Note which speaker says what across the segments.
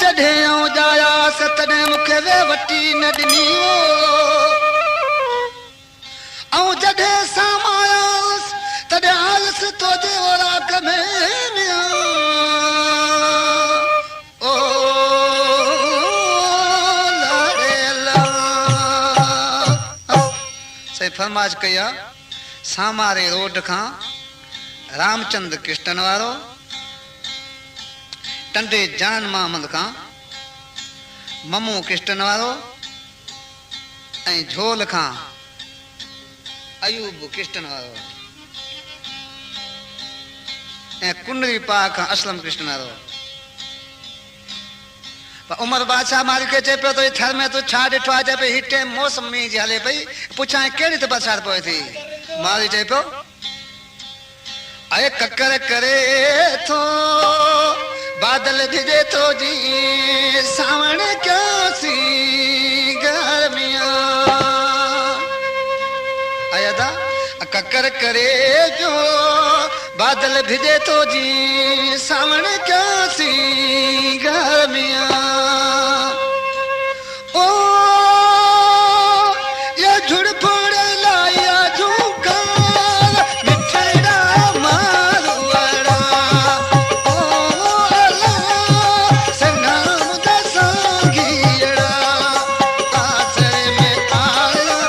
Speaker 1: जॾहिं आऊं ॼायास तॾहिं मूंखे वे वठी न ॾिनी ऐं जॾहिं सामायास तॾहिं आयस तुंहिंजे ओराक में ओ से फरमाइश कई आहे सामारे रोड खां रामचंद कृष्णन वारो टंडे जान महमद खां ममू कृष्णन वारो ऐं झोल खां अयूब कृष्णन वारो ऐं कुंडरी पा खां असलम कृष्णन वारो उमर बादशाह मालिक खे चए पियो तो थर में तूं छा ॾिठो आहे चए पई हिते मौसमी जी हले पई पुछां कहिड़ी त बरसाति पवे थी माली चए पियो अरे ककर करे थो बादल भिजे थो जी सावण क्यों गर्मियां अदा ककर करे जो बादल भिजे थो जी सावण क्यों गर्मियां ओ ये झुड़ फोड़ लाया झूका मिठड़ा मारवाड़ा ओ अल्लाह सनाम दसांगीड़ा आसरे में आया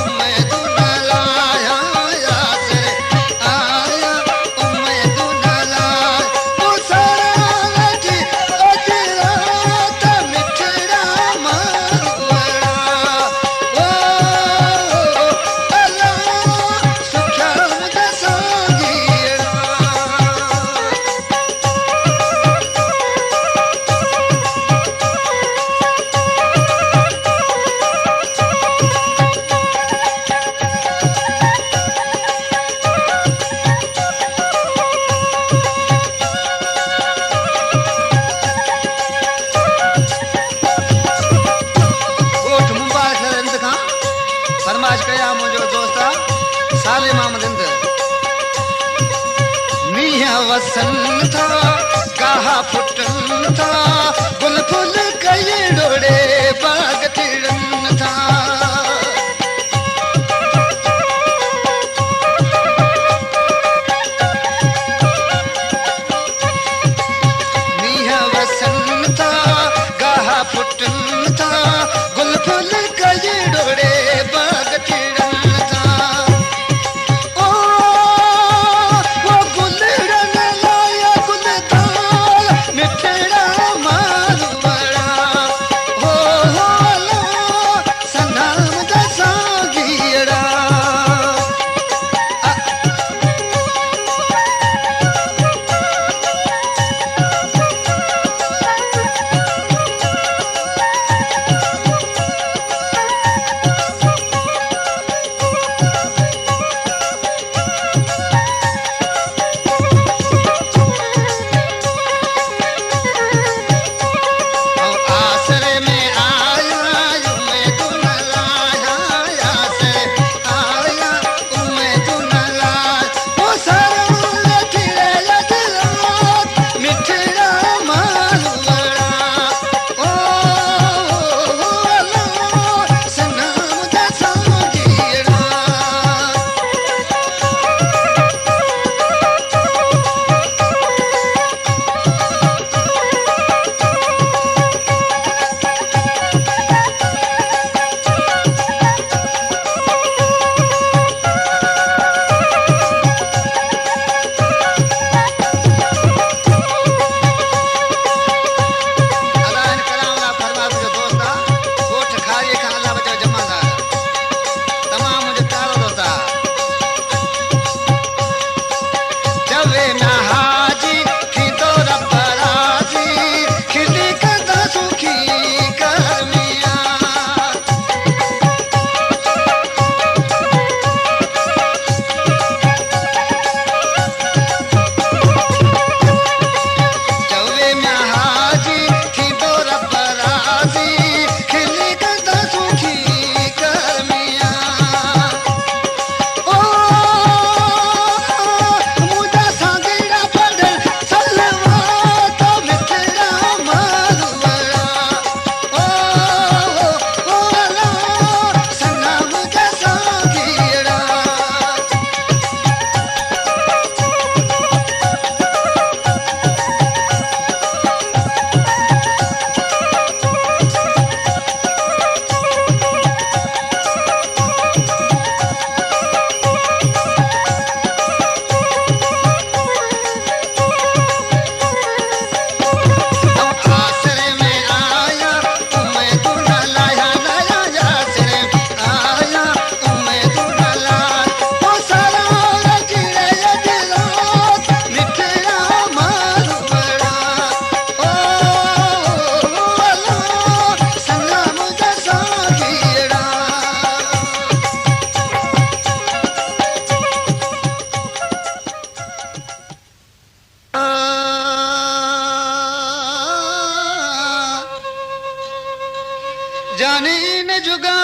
Speaker 1: उम्मीद न लाया आसरे आया उम्मीद न लाया ओ जानी न जुगा